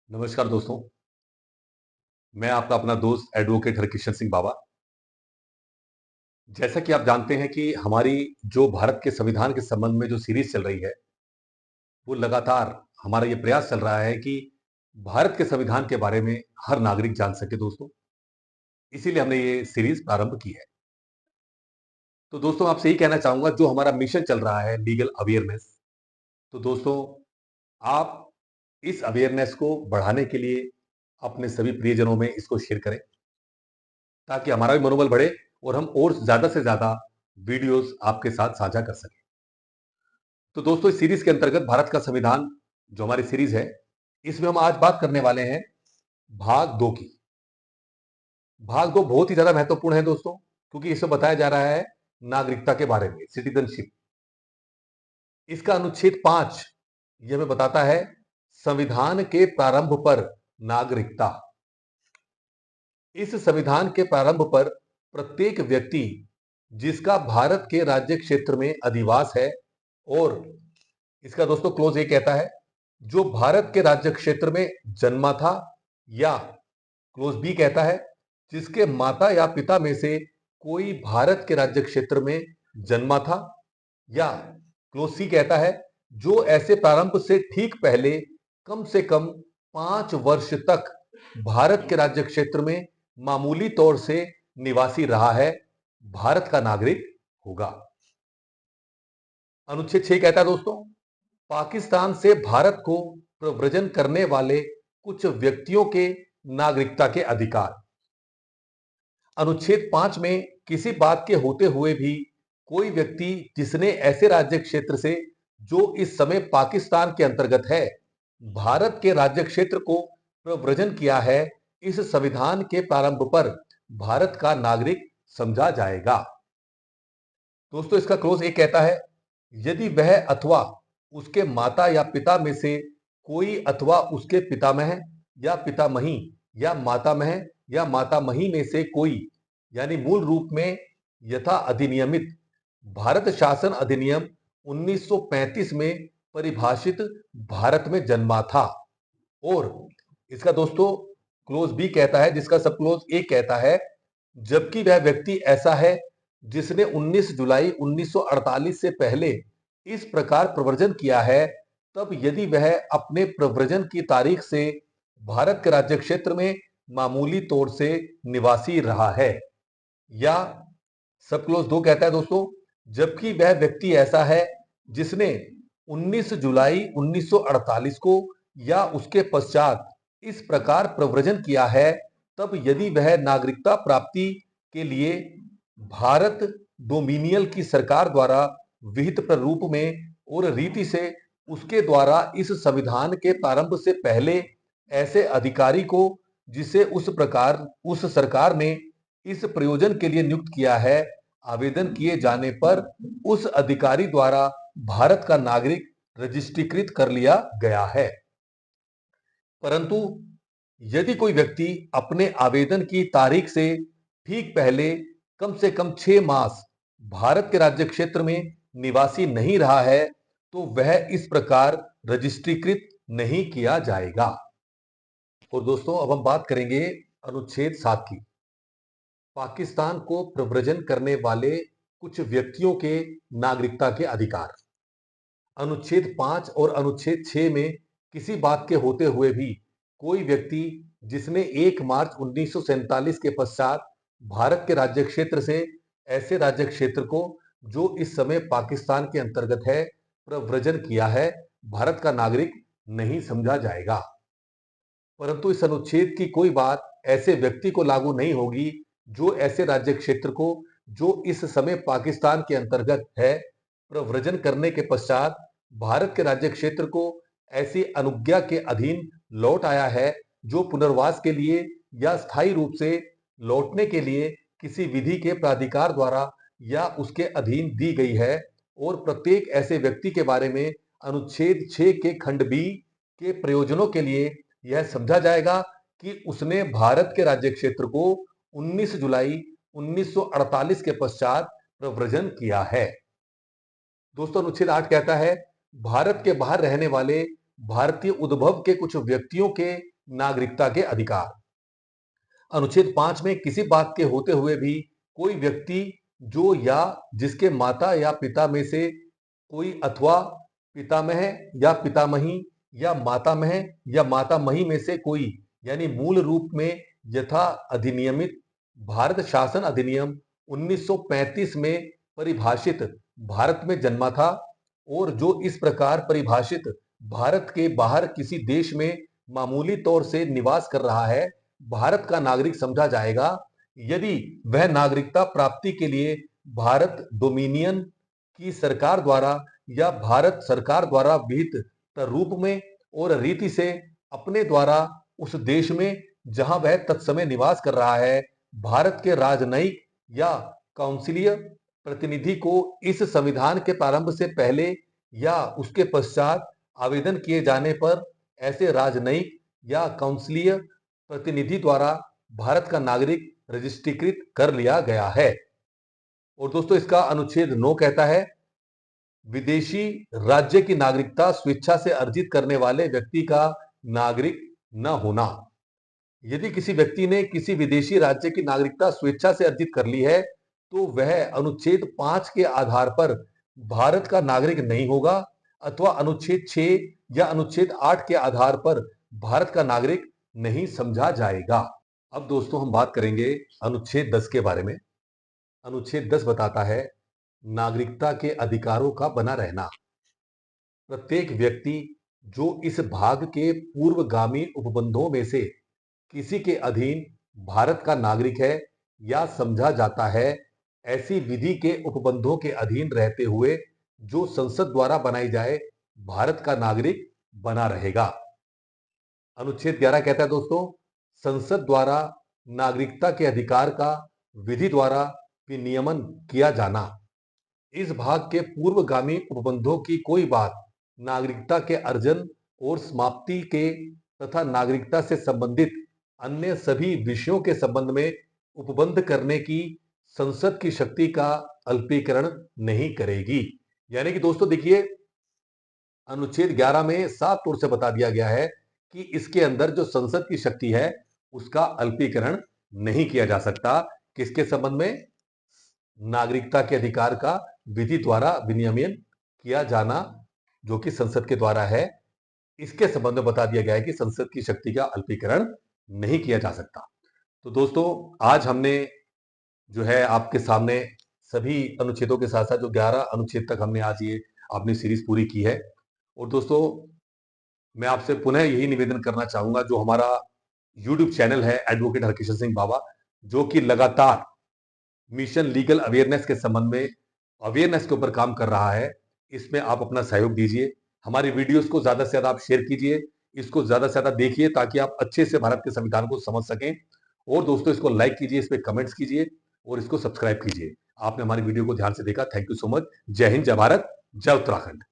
नमस्कार दोस्तों। मैं आपका अपना दोस्त एडवोकेट हरकिशन सिंह बाबा। जैसा कि आप जानते हैं कि हमारी जो भारत के संविधान के संबंध में जो सीरीज चल रही है, वो लगातार हमारा ये प्रयास चल रहा है कि भारत के संविधान के बारे में हर नागरिक जान सके दोस्तों। इसीलिए हमने ये सीरीज प्रारंभ की है। तो दोस्तों आपसे यही कहना चाहूंगा, जो हमारा मिशन चल रहा है लीगल अवेयरनेस, तो दोस्तों आप इस अवेयरनेस को बढ़ाने के लिए अपने सभी प्रियजनों में इसको शेयर करें, ताकि हमारा भी मनोबल बढ़े और हम और ज्यादा से ज्यादा वीडियोस आपके साथ साझा कर सकें। तो दोस्तों इस सीरीज के अंतर्गत भारत का संविधान जो हमारी सीरीज है, इसमें हम आज बात करने वाले हैं भाग दो की। भाग दो बहुत ही ज्यादा महत्वपूर्ण है दोस्तों, क्योंकि इसमें बताया जा रहा है नागरिकता के बारे में, सिटीजनशिप। इसका अनुच्छेद 5 यह हमें बताता है संविधान के प्रारंभ पर नागरिकता। इस संविधान के प्रारंभ पर प्रत्येक व्यक्ति जिसका भारत के राज्य क्षेत्र में अधिवास है, और इसका दोस्तों क्लोज ये कहता है जो भारत के राज्य क्षेत्र में जन्मा था, या क्लोज बी कहता है जिसके माता या पिता में से कोई भारत के राज्य क्षेत्र में जन्मा था, या क्लोज सी कहता है जो ऐसे प्रारंभ से ठीक पहले कम से कम 5 वर्ष तक भारत के राज्य क्षेत्र में मामूली तौर से निवासी रहा है, भारत का नागरिक होगा। अनुच्छेद 6 कहता है दोस्तों पाकिस्तान से भारत को प्रव्रजन करने वाले कुछ व्यक्तियों के नागरिकता के अधिकार। अनुच्छेद 5 में किसी बात के होते हुए भी कोई व्यक्ति जिसने ऐसे राज्य क्षेत्र से जो इस समय पाकिस्तान के अंतर्गत है, भारत के राज्य क्षेत्र को प्रव्रजन किया है, इस संविधान के प्रारंभ पर भारत का नागरिक समझा जाएगा। दोस्तों इसका क्लोज एक कहता है यदि वह अथवा उसके माता या पिता में से कोई अथवा उसके पितामह या पितामही या मातामह या मातामही में से कोई, यानी मूल रूप में यथा अधिनियमित भारत शासन अधिनियम 1935 में परिभाषित भारत में जन्मा था। और इसका दोस्तों क्लोज बी कहता है, जिसका सब क्लोज ए कहता है जबकि वह व्यक्ति ऐसा है जिसने 19 जुलाई 1948 से पहले इस प्रकार प्रव्रजन किया है, तब यदि वह अपने प्रव्रजन की तारीख से भारत के राज्य क्षेत्र में मामूली तौर से निवासी रहा है, या सब क्लोज दो कहता है दोस्तों जबकि वह व्यक्ति ऐसा है जिसने 19 जुलाई 1948 को या उसके पश्चात इस प्रकार प्रव्रजन किया है, तब यदि वह नागरिकता प्राप्ति के लिए भारत डोमिनियल की सरकार द्वारा विहित प्रारूप में और रीति से उसके द्वारा इस संविधान के प्रारंभ से पहले ऐसे अधिकारी को जिसे उस सरकार ने इस प्रयोजन के लिए नियुक्त किया है, आवेदन किए जाने पर उस अधिकारी द्वारा भारत का नागरिक रजिस्ट्रीकृत कर लिया गया है। परंतु यदि कोई व्यक्ति अपने आवेदन की तारीख से ठीक पहले कम से कम 6 मास भारत के राज्य क्षेत्र में निवासी नहीं रहा है, तो वह इस प्रकार रजिस्ट्रीकृत नहीं किया जाएगा। और दोस्तों अब हम बात करेंगे अनुच्छेद 7 की। पाकिस्तान को प्रव्रजन करने वाले कुछ व्यक्तियों के नागरिकता के अधिकार। अनुच्छेद 5 और अनुच्छेद 6 में किसी बात के होते हुए भी कोई व्यक्ति जिसने 1 मार्च 1947 के पश्चात भारत के राज्य क्षेत्र से ऐसे राज्य क्षेत्र को जो इस समय पाकिस्तान के अंतर्गत है प्रव्रजन किया है, भारत का नागरिक नहीं समझा जाएगा। परंतु इस अनुच्छेद की कोई बात ऐसे व्यक्ति को लागू नहीं होगी जो ऐसे राज्य क्षेत्र को जो इस समय पाकिस्तान के अंतर्गत है प्रव्रजन करने के पश्चात भारत के राज्य क्षेत्र को ऐसी अनुज्ञा के अधीन लौट आया है जो पुनर्वास के लिए या स्थायी रूप से लौटने के लिए किसी विधि के प्राधिकार द्वारा या उसके अधीन दी गई है, और प्रत्येक ऐसे व्यक्ति के बारे में अनुच्छेद 6 के खंड बी के प्रयोजनों के लिए यह समझा जाएगा कि उसने भारत के राज्य क्षेत्र को 19 जुलाई 1948 के पश्चात प्रव्रजन किया है। दोस्तों अनुच्छेद 8 कहता है भारत के बाहर रहने वाले भारतीय उद्भव के कुछ व्यक्तियों के नागरिकता के अधिकार। अनुच्छेद 5 में किसी बात के होते हुए भी कोई व्यक्ति जो या जिसके माता या पिता में से कोई अथवा पितामह या पितामही या मातामही में से कोई यानी मूल रूप में यथा अधिनियमित भारत शासन अधिनियम 1935 में परिभाषित भारत में जन्मा था और जो इस प्रकार परिभाषित भारत के बाहर किसी देश में मामूली तौर से निवास कर रहा है, भारत का नागरिक समझा जाएगा यदि वह नागरिकता प्राप्ति के लिए भारत डोमिनियन की सरकार द्वारा या भारत सरकार द्वारा विहित रूप में और रीति से अपने द्वारा उस देश में जहां वह तत्समय निवास कर रहा है, भारत के राजनयिक या काउंसिलीय प्रतिनिधि को इस संविधान के प्रारंभ से पहले या उसके पश्चात आवेदन किए जाने पर ऐसे राजनयिक या काउंसिलीय प्रतिनिधि द्वारा भारत का नागरिक रजिस्ट्रीकृत कर लिया गया है। और दोस्तों इसका अनुच्छेद 9 कहता है विदेशी राज्य की नागरिकता स्वेच्छा से अर्जित करने वाले व्यक्ति का नागरिक न होना। यदि किसी व्यक्ति ने किसी विदेशी राज्य की नागरिकता स्वेच्छा से अर्जित कर ली है तो वह अनुच्छेद 5 के आधार पर भारत का नागरिक नहीं होगा अथवा अनुच्छेद 6 या अनुच्छेद 8 के आधार पर भारत का नागरिक नहीं समझा जाएगा। अब दोस्तों हम बात करेंगे अनुच्छेद 10 के बारे में। अनुच्छेद 10 बताता है नागरिकता के अधिकारों का बना रहना। प्रत्येक व्यक्ति जो इस भाग के पूर्वगामी उपबंधों में से किसी के अधीन भारत का नागरिक है या समझा जाता है, ऐसी विधि के उपबंधों के अधीन रहते हुए जो संसद द्वारा बनाई जाए भारत का नागरिक बना रहेगा। अनुच्छेद 11 कहता है दोस्तों संसद द्वारा नागरिकता के अधिकार का विधि द्वारा विनियमन किया जाना। इस भाग के पूर्वगामी उपबंधों की कोई बात नागरिकता के अर्जन और समाप्ति के तथा नागरिकता से संबंधित अन्य सभी विषयों के संबंध में उपबंध करने की संसद की शक्ति का अल्पीकरण नहीं करेगी। यानी कि दोस्तों देखिए अनुच्छेद 11 में साफ तौर से बता दिया गया है कि इसके अंदर जो संसद की शक्ति है उसका अल्पीकरण नहीं किया जा सकता। किसके संबंध में? नागरिकता के अधिकार का विधि द्वारा विनियमन किया जाना जो कि संसद के द्वारा है, इसके संबंध में बता दिया गया है कि संसद की शक्ति का अल्पीकरण नहीं किया जा सकता। तो दोस्तों आज हमने जो है आपके सामने सभी अनुच्छेदों के साथ साथ जो 11 अनुच्छेद तक हमने आज ये अपनी सीरीज पूरी की है। और दोस्तों मैं आपसे पुनः यही निवेदन करना चाहूंगा, जो हमारा YouTube चैनल है एडवोकेट हरकिशन सिंह बाबा, जो कि लगातार मिशन लीगल अवेयरनेस के संबंध में अवेयरनेस के ऊपर काम कर रहा है, इसमें आप अपना सहयोग दीजिए। हमारी वीडियोस को ज्यादा से ज्यादा आप शेयर कीजिए, इसको ज्यादा से ज्यादा देखिए ताकि आप अच्छे से भारत के संविधान को समझ सकें। और दोस्तों इसको लाइक कीजिए, इस पर कमेंट्स कीजिए और इसको सब्सक्राइब कीजिए। आपने हमारी वीडियो को ध्यान से देखा, थैंक यू सो मच। जय हिंद, जय भारत, जय उत्तराखंड।